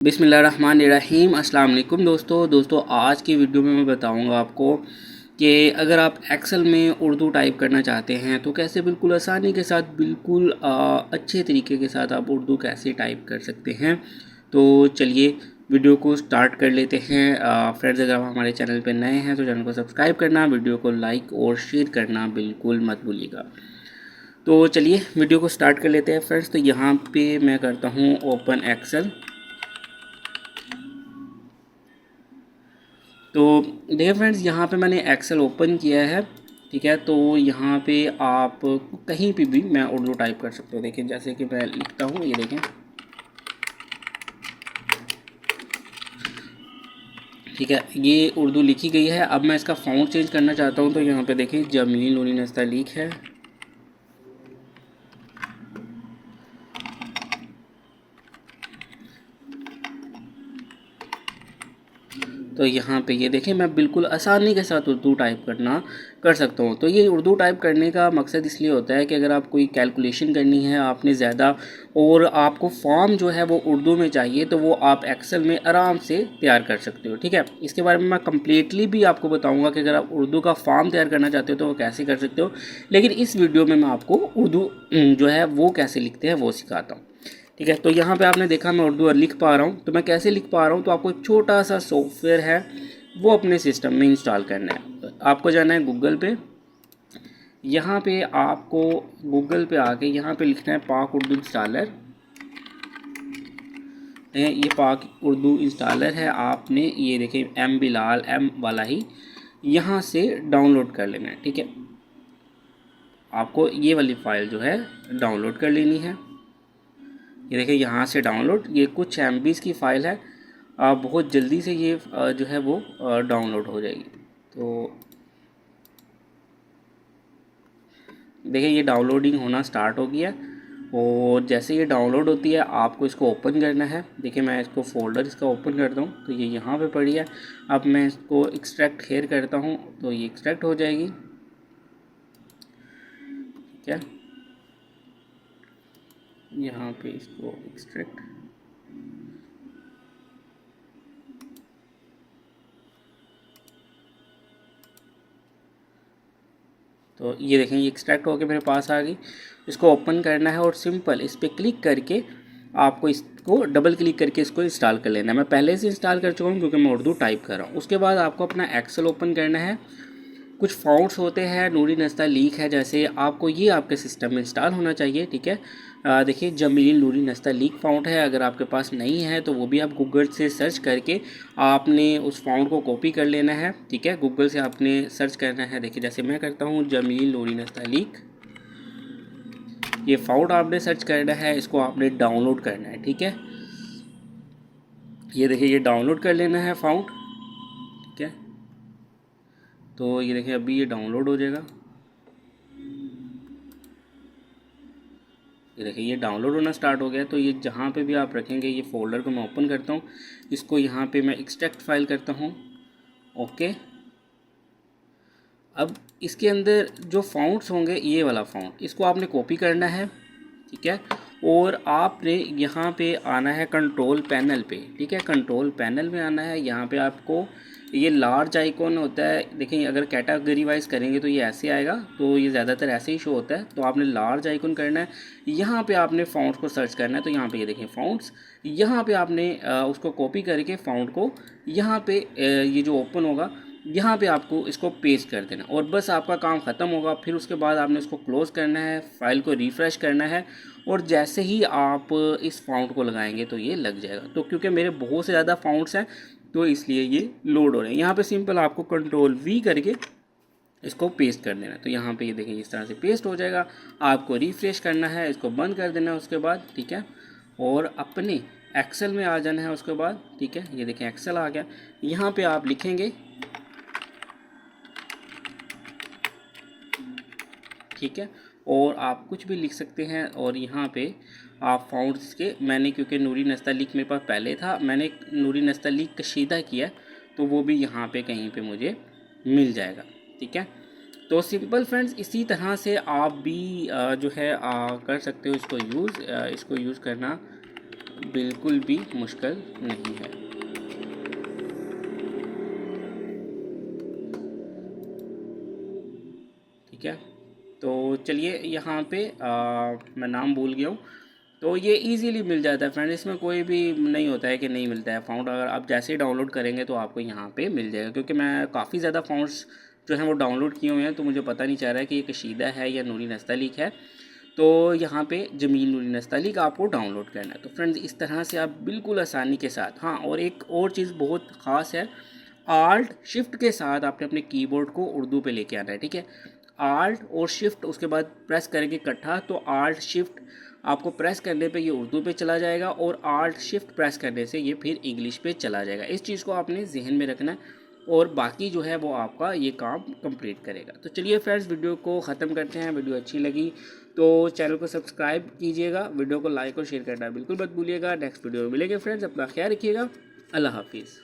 बिस्मिल्लाहिर्रहमानिर्रहीम। अस्सलाम वालेकुम दोस्तों आज की वीडियो में मैं बताऊंगा आपको कि अगर आप एक्सेल में उर्दू टाइप करना चाहते हैं तो कैसे बिल्कुल आसानी के साथ बिल्कुल अच्छे तरीके के साथ आप उर्दू कैसे टाइप कर सकते हैं। तो चलिए वीडियो को स्टार्ट कर लेते हैं। फ्रेंड्स, अगर आप हमारे चैनल पर नए हैं तो चैनल को सब्सक्राइब करना, वीडियो को लाइक और शेयर करना बिल्कुल मत भूलिएगा। तो चलिए वीडियो को स्टार्ट कर लेते हैं फ्रेंड्स। तो यहाँ पे मैं करता हूँ ओपन एक्सेल। तो देखिए फ्रेंड्स, यहाँ पे मैंने एक्सेल ओपन किया है, ठीक है। तो यहाँ पे आप कहीं पे भी मैं उर्दू टाइप कर सकते हो। देखिए जैसे कि मैं लिखता हूँ, ये देखें, ठीक है, ये उर्दू लिखी गई है। अब मैं इसका फ़ॉन्ट चेंज करना चाहता हूँ तो यहाँ पे देखिए जमील नूरी नस्तलीक है। तो यहाँ पे ये देखें, मैं बिल्कुल आसानी के साथ उर्दू टाइप करना कर सकता हूँ। तो ये उर्दू टाइप करने का मकसद इसलिए होता है कि अगर आप कोई कैलकुलेशन करनी है आपने ज़्यादा, और आपको फॉर्म जो है वो उर्दू में चाहिए, तो वो आप एक्सेल में आराम से तैयार कर सकते हो, ठीक है। इसके बारे में मैं कम्प्लीटली भी आपको बताऊँगा कि अगर आप उर्दू का फॉर्म तैयार करना चाहते हो तो वो कैसे कर सकते हो। लेकिन इस वीडियो में मैं आपको उर्दू जो है वो कैसे लिखते हैं वो सिखाता हूँ, ठीक है। तो यहाँ पे आपने देखा मैं उर्दू लिख पा रहा हूँ। तो मैं कैसे लिख पा रहा हूँ, तो आपको एक छोटा सा सॉफ्टवेयर है वो अपने सिस्टम में इंस्टॉल करना है। आपको जाना है गूगल पे। यहाँ पे आपको गूगल पे आके यहाँ पे लिखना है पाक उर्दू इंस्टॉलर। ये पाक उर्दू इंस्टॉलर है। आपने ये देखिए एम बिलाल एम वाला ही यहाँ से डाउनलोड कर लेना है, ठीक है। आपको ये वाली फ़ाइल जो है डाउनलोड कर लेनी है। ये देखिए यहाँ से डाउनलोड, ये कुछ MBs की फ़ाइल है। बहुत जल्दी से ये जो है वो डाउनलोड हो जाएगी। तो देखिए ये डाउनलोडिंग होना स्टार्ट हो गया, और जैसे ये डाउनलोड होती है आपको इसको ओपन करना है। देखिए मैं इसको फ़ोल्डर इसका ओपन करता हूँ तो ये यहाँ पे पड़ी है। अब मैं इसको एक्सट्रैक्ट हेयर करता हूँ तो ये एक्सट्रैक्ट हो जाएगी, ठीक है। यहाँ पे इसको एक्सट्रैक्ट, तो ये देखें ये एक्सट्रैक्ट होकर मेरे पास आ गई। इसको ओपन करना है और सिंपल इस पर क्लिक करके आपको इसको डबल क्लिक करके इसको इंस्टॉल कर लेना है। मैं पहले से इंस्टॉल कर चुका हूँ क्योंकि मैं उर्दू टाइप कर रहा हूँ। उसके बाद आपको अपना एक्सेल ओपन करना है। कुछ फ़ॉन्ट्स होते हैं, नूरी नस्तलीक है जैसे, आपको ये आपके सिस्टम में इंस्टॉल होना चाहिए, ठीक है। देखिए जमील नूरी नस्तलीक फ़ॉन्ट है। अगर आपके पास नहीं है तो वो भी आप गूगल से सर्च करके आपने उस फ़ॉन्ट को कॉपी कर लेना है, ठीक है। गूगल से आपने सर्च करना है। देखिए जैसे मैं करता हूँ जमील नूरी नस्तलीक, ये फ़ॉन्ट आपने सर्च करना है, इसको आपने डाउनलोड करना है, ठीक है। ये देखिए ये डाउनलोड कर लेना है फ़ॉन्ट, ठीक है। तो ये देखिए अभी ये डाउनलोड हो जाएगा। ये देखिए ये डाउनलोड होना स्टार्ट हो गया। तो ये जहाँ पे भी आप रखेंगे, ये फ़ोल्डर को मैं ओपन करता हूँ, इसको यहाँ पे मैं एक्सट्रैक्ट फाइल करता हूँ, ओके। अब इसके अंदर जो फ़ॉन्ट्स होंगे, ये वाला फ़ॉन्ट इसको आपने कॉपी करना है, ठीक है। और आपने यहाँ पे आना है कंट्रोल पैनल पे, ठीक है। कंट्रोल पैनल में आना है। यहाँ पे आपको ये लार्ज आइकॉन होता है। देखिए अगर कैटेगरी वाइज करेंगे तो ये ऐसे आएगा, तो ये ज़्यादातर ऐसे ही शो होता है। तो आपने लार्ज आइकॉन करना है। यहाँ पे आपने फ़ॉन्ट्स को सर्च करना है। तो यहाँ पे ये देखें फ़ॉन्ट्स, यहाँ पे आपने उसको कॉपी करके फ़ॉन्ट को यहाँ पे ये जो ओपन होगा यहाँ पे आपको इसको पेस्ट कर देना, और बस आपका काम ख़त्म होगा। फिर उसके बाद आपने इसको क्लोज़ करना है, फाइल को रिफ़्रेश करना है, और जैसे ही आप इस फ़ॉन्ट को लगाएंगे तो ये लग जाएगा। तो क्योंकि मेरे बहुत से ज़्यादा फ़ॉन्ट्स हैं तो इसलिए ये लोड हो रहे हैं। यहाँ पे सिंपल आपको कंट्रोल V करके इसको पेस्ट कर देना है। तो यहाँ पे ये देखें इस तरह से पेस्ट हो जाएगा। आपको रिफ़्रेश करना है, इसको बंद कर देना है उसके बाद, ठीक है। और अपने एक्सेल में आ जाना है उसके बाद, ठीक है। ये देखें एक्सेल आ गया। यहाँ पर आप लिखेंगे, ठीक है। और आप कुछ भी लिख सकते हैं। और यहाँ पे आप फ़ॉन्ट्स के, मैंने क्योंकि नूरी नस्तलीक मेरे पास पहले था, मैंने नूरी नस्तलीक कशीदा किया, तो वो भी यहाँ पे कहीं पे मुझे मिल जाएगा, ठीक है। तो सिंपल फ्रेंड्स, इसी तरह से आप भी जो है कर सकते हो इसको यूज़ करना बिल्कुल भी मुश्किल नहीं है। ठीक है, तो चलिए यहाँ पे मैं नाम भूल गया हूँ। तो ये इजीली मिल जाता है फ्रेंड, इसमें कोई भी नहीं होता है कि नहीं मिलता है फ़ॉन्ट। अगर आप जैसे ही डाउनलोड करेंगे तो आपको यहाँ पे मिल जाएगा, क्योंकि मैं काफ़ी ज़्यादा फ़ॉन्ट्स जो हैं वो डाउनलोड किए हुए हैं, तो मुझे पता नहीं चल रहा है कि ये कशीदा है या नूरी नस्तलीक है। तो यहाँ पे जमील नूरी नस्तलीक आपको डाउनलोड करना है। तो फ्रेंड्स इस तरह से आप बिल्कुल आसानी के साथ, हाँ और एक और चीज़ बहुत ख़ास है, आल्ट शिफ्ट के साथ आपने अपने कीबोर्ड को उर्दू पे लेके आना है। ठीक है, आल्ट और शिफ्ट उसके बाद प्रेस करेंगे इकट्ठा, तो आल्ट शिफ्ट आपको प्रेस करने पे ये उर्दू पे चला जाएगा और आल्ट शिफ्ट प्रेस करने से ये फिर इंग्लिश पे चला जाएगा। इस चीज़ को आपने जहन में रखना है और बाकी जो है वो आपका ये काम कंप्लीट करेगा। तो चलिए फ्रेंड्स वीडियो को ख़त्म करते हैं। वीडियो अच्छी लगी तो चैनल को सब्सक्राइब कीजिएगा, वीडियो को लाइक और शेयर करना बिल्कुल मत भूलिएगा। नेक्स्ट वीडियो में मिलेंगे फ्रेंड्स, अपना ख्याल रखिएगा। अल्लाह हाफिज़।